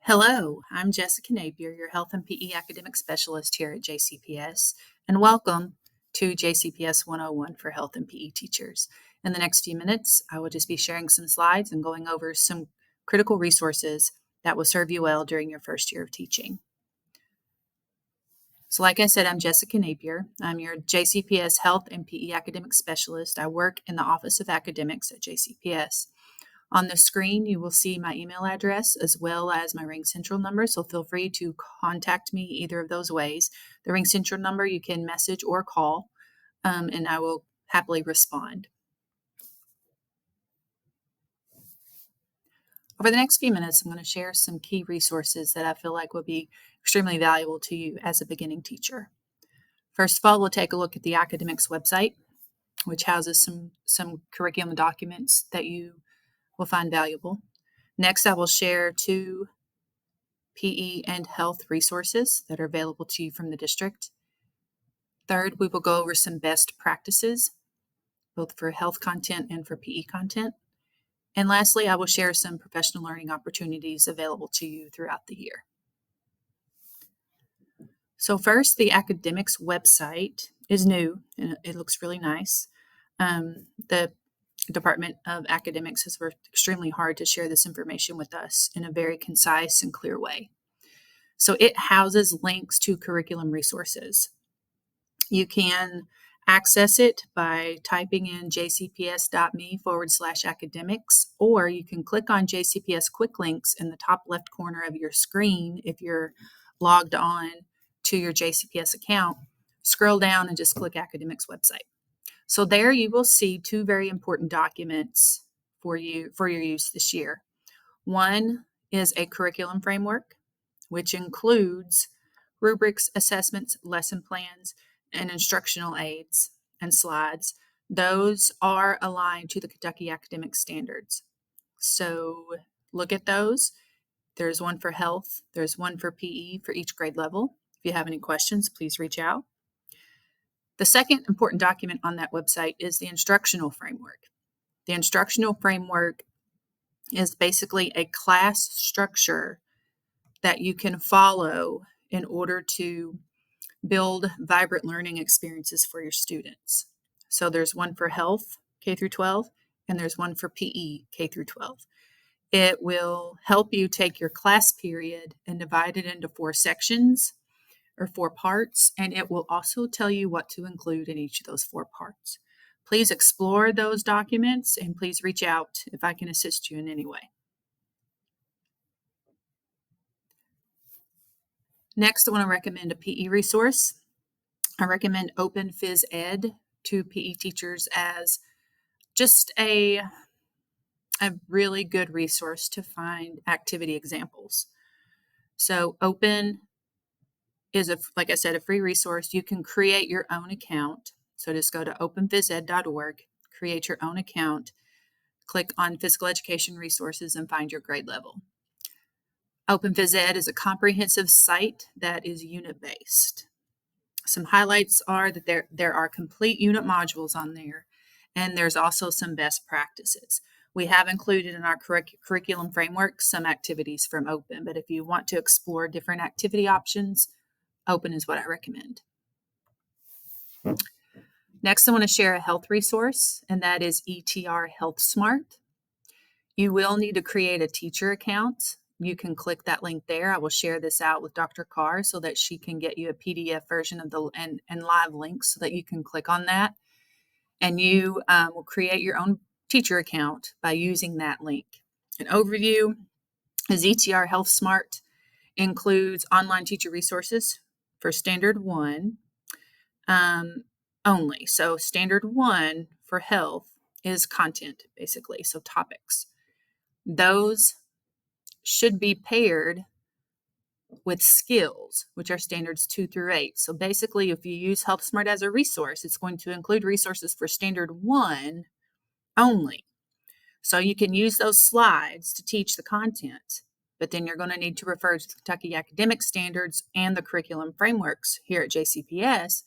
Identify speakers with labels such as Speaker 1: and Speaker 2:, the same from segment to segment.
Speaker 1: Hello, I'm Jessica Napier, your Health and PE Academic Specialist here at JCPS, and welcome to JCPS 101 for Health and PE Teachers. In the next few minutes, I will just be sharing some slides and going over some critical resources that will serve you well during your first year of teaching. So like I said, I'm Jessica Napier. I'm your JCPS Health and PE Academic Specialist. I work in the Office of Academics at JCPS. On the screen, you will see my email address as well as my Ring Central number, so feel free to contact me either of those ways. The Ring Central number you can message or call, and I will happily respond. Over the next few minutes, I'm going to share some key resources that I feel like will be extremely valuable to you as a beginning teacher. First of all, we'll take a look at the academics website, which houses some curriculum documents that you will find valuable. Next, I will share two PE and health resources that are available to you from the district. Third, we will go over some best practices, both for health content and for PE content. And lastly, I will share some professional learning opportunities available to you throughout the year. So first, the academics website is new and it looks really nice. The Department of Academics has worked extremely hard to share this information with us in a very concise and clear way. So it houses links to curriculum resources. You can access it by typing in jcps.me/academics, or you can click on JCPS quick links in the top left corner of your screen if you're logged on to your JCPS account. Scroll down and just click academics website. So there you will see two very important documents for your use this year. One is a curriculum framework, which includes rubrics, assessments, lesson plans, and instructional aids and slides. Those are aligned to the Kentucky Academic Standards. So look at those. There's one for health. There's one for PE for each grade level. If you have any questions, please reach out. The second important document on that website is the instructional framework. The instructional framework is basically a class structure that you can follow in order to build vibrant learning experiences for your students. So there's one for health, K through 12, and there's one for PE, K through 12. It will help you take your class period and divide it into 4 sections or 4 parts, and it will also tell you what to include in each of those 4 parts. Please explore those documents and please reach out if I can assist you in any way. Next, I want to recommend a PE resource. I recommend Open Phys Ed to PE teachers as just a really good resource to find activity examples. So Open is, like I said, a free resource. You can create your own account. So just go to openphysed.org, create your own account, click on Physical Education Resources, and find your grade level. Open Phys Ed is a comprehensive site that is unit-based. Some highlights are that there are complete unit modules on there, and there's also some best practices. We have included in our curriculum framework some activities from Open, but if you want to explore different activity options, Open is what I recommend. Next, I want to share a health resource, and that is ETR Health Smart. You will need to create a teacher account. You can click that link there. I will share this out with Dr. Carr so that she can get you a PDF version of and live links so that you can click on that. And you will create your own teacher account by using that link. An overview is ETR Health Smart includes online teacher resources for Standard 1 only. So Standard 1 for health is content, basically, so topics. Those should be paired with skills, which are standards 2 through 8. So basically, if you use Health Smart as a resource, it's going to include resources for Standard 1 only. So you can use those slides to teach the content, but then you're going to need to refer to the Kentucky Academic Standards and the curriculum frameworks here at JCPS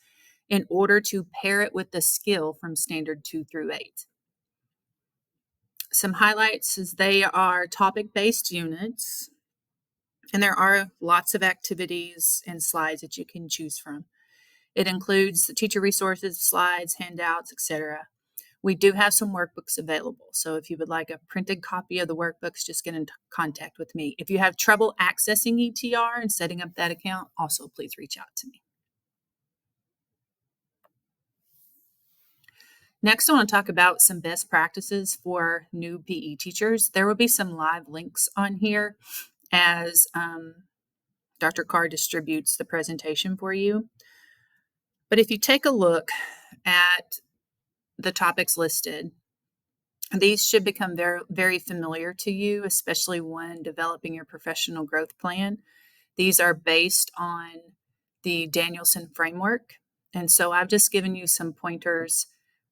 Speaker 1: in order to pair it with the skill from Standard 2 through 8. Some highlights is they are topic-based units. And there are lots of activities and slides that you can choose from. It includes the teacher resources, slides, handouts, etc. We do have some workbooks available. So if you would like a printed copy of the workbooks, just get in contact with me. If you have trouble accessing ETR and setting up that account, also please reach out to me. Next, I want to talk about some best practices for new PE teachers. There will be some live links on here as Dr. Carr distributes the presentation for you. But if you take a look at the topics listed, these should become very, very familiar to you, especially when developing your professional growth plan. These are based on the Danielson framework. And so I've just given you some pointers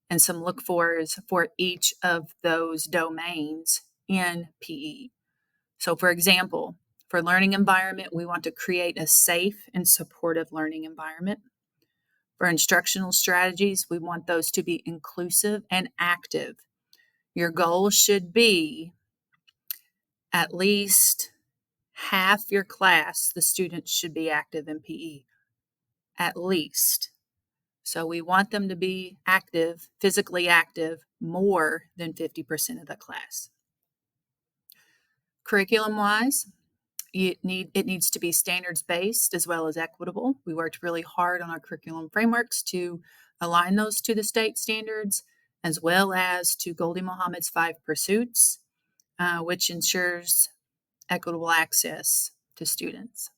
Speaker 1: and some look fors for each of those domains in PE. So, for example, for learning environment, we want to create a safe and supportive learning environment. For instructional strategies, we want those to be inclusive and active. Your goal should be at least half your class, the students should be active in PE, at least. So we want them to be active, physically active, more than 50% of the class. Curriculum-wise, it needs to be standards-based as well as equitable. We worked really hard on our curriculum frameworks to align those to the state standards, as well as to Goldie Mohammed's 5 Pursuits, which ensures equitable access to students.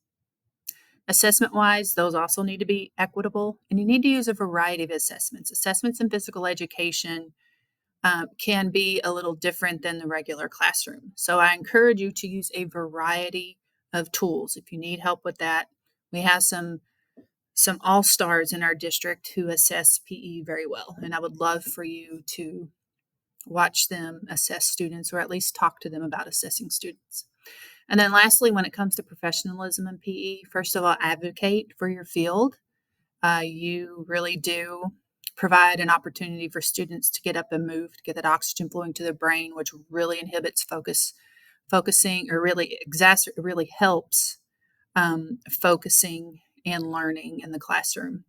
Speaker 1: Assessment-wise, those also need to be equitable, and you need to use a variety of assessments. Assessments in physical education can be a little different than the regular classroom. So I encourage you to use a variety of tools. If you need help with that, we have some all-stars in our district who assess PE very well, and I would love for you to watch them assess students, or at least talk to them about assessing students. And then lastly, when it comes to professionalism in PE, first of all, advocate for your field. You really do provide an opportunity for students to get up and move, to get that oxygen flowing to their brain, which really inhibits focusing, or really helps focusing and learning in the classroom.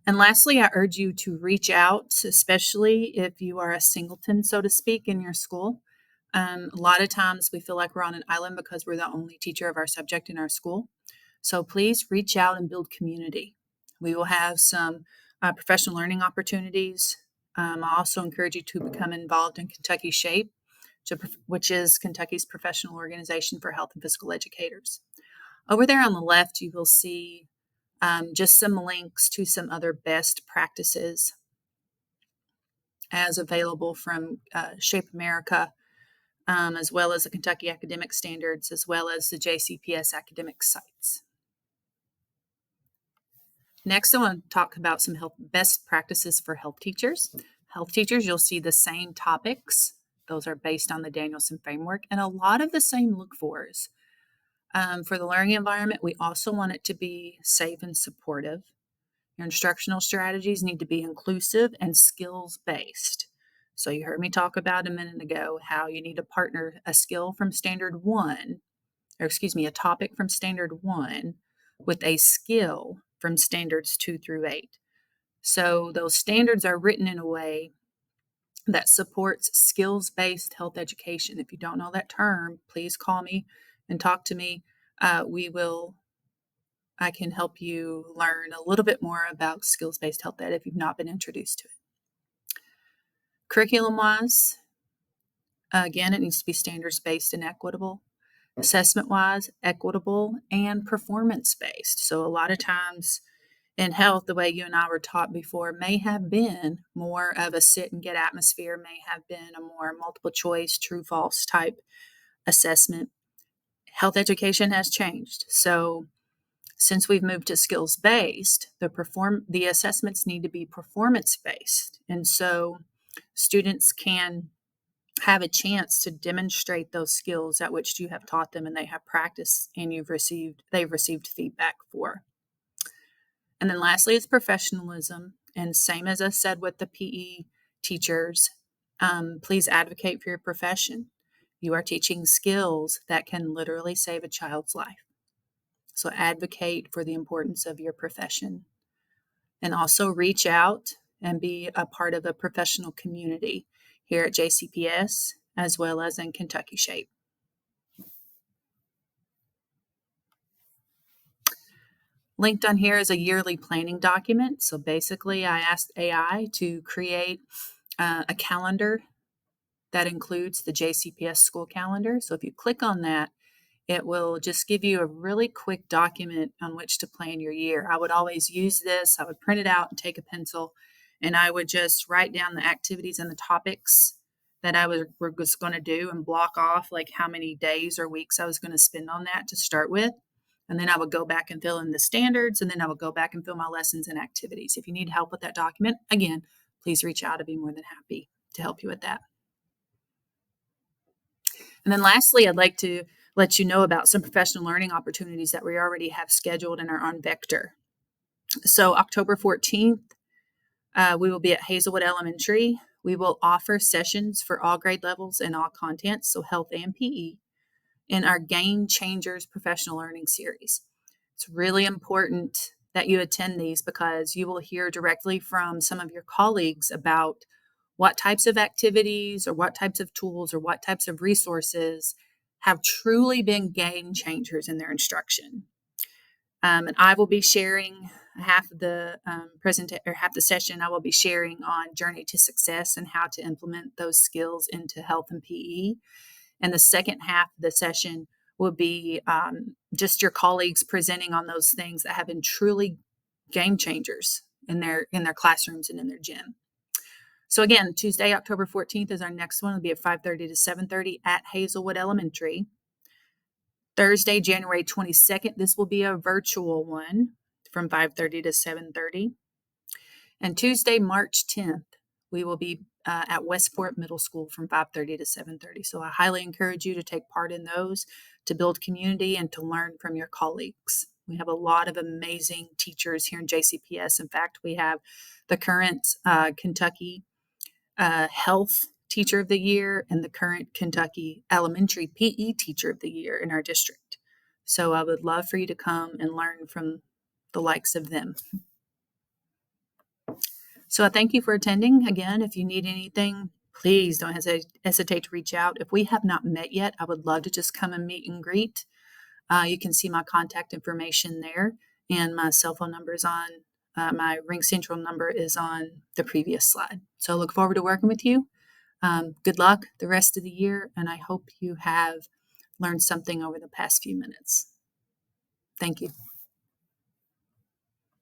Speaker 1: And lastly, I urge you to reach out, especially if you are a singleton, so to speak, in your school. A lot of times we feel like we're on an island because we're the only teacher of our subject in our school. So please reach out and build community. We will have some professional learning opportunities. I also encourage you to become involved in Kentucky SHAPE, which is Kentucky's professional organization for health and physical educators. Over there on the left, you will see just some links to some other best practices as available from SHAPE America, as well as the Kentucky Academic Standards, as well as the JCPS academic sites. Next, I want to talk about some best practices for health teachers. Health teachers, you'll see the same topics. Those are based on the Danielson framework, and a lot of the same look-fors. For the learning environment, we also want it to be safe and supportive. Your instructional strategies need to be inclusive and skills-based. So you heard me talk about a minute ago how you need to partner a skill from standard 1, a topic from standard 1 with a skill from standards 2 through 8. So those standards are written in a way that supports skills-based health education. If you don't know that term, please call me and talk to me. I can help you learn a little bit more about skills-based health ed if you've not been introduced to it. Curriculum-wise, again, it needs to be standards-based and equitable. Assessment-wise, equitable and performance-based. So a lot of times in health, the way you and I were taught before may have been more of a sit and get atmosphere, may have been a more multiple choice, true, false type assessment. Health education has changed. So since we've moved to skills-based, the assessments need to be performance-based. And so students can have a chance to demonstrate those skills at which you have taught them and they have practiced and they've received feedback for. And then lastly is professionalism. And same as I said with the PE teachers, please advocate for your profession. You are teaching skills that can literally save a child's life. So advocate for the importance of your profession, and also reach out and be a part of a professional community here at JCPS as well as in Kentucky Shape. Linked on here is a yearly planning document. So basically, I asked AI to create a calendar that includes the JCPS school calendar. So if you click on that, it will just give you a really quick document on which to plan your year. I would always use this. I would print it out and take a pencil, and I would just write down the activities and the topics that I was going to do and block off like how many days or weeks I was going to spend on that to start with. And then I would go back and fill in the standards, and then I would go back and fill my lessons and activities. If you need help with that document, again, please reach out. I'd be more than happy to help you with that. And then lastly, I'd like to let you know about some professional learning opportunities that we already have scheduled and are on Vector. So October 14th, we will be at Hazelwood Elementary. We will offer sessions for all grade levels and all contents, so health and PE, in our Game Changers professional learning series. It's really important that you attend these because you will hear directly from some of your colleagues about what types of activities or what types of tools or what types of resources have truly been game changers in their instruction. And I will be sharing half of the half the session. I will be sharing on Journey to Success and how to implement those skills into health and PE. And the second half of the session will be just your colleagues presenting on those things that have been truly game changers in their classrooms and in their gym. So again, Tuesday, October 14th is our next one. It'll be at 5:30 to 7:30 at Hazelwood Elementary. Thursday, January 22nd, this will be a virtual one from 5:30 to 7:30. And Tuesday, March 10th, we will be at Westport Middle School from 5:30 to 7:30. So I highly encourage you to take part in those to build community and to learn from your colleagues. We have a lot of amazing teachers here in JCPS. In fact, we have the current Kentucky Health Teacher of the Year and the current Kentucky Elementary PE Teacher of the Year in our district. So I would love for you to come and learn from the likes of them. So I thank you for attending. Again, if you need anything, please don't hesitate to reach out. If we have not met yet, I would love to just come and meet and greet. You can see my contact information there, and my cell phone number is on, my Ring Central number is on the previous slide. So I look forward to working with you. Good luck the rest of the year, and I hope you have learned something over the past few minutes. Thank you.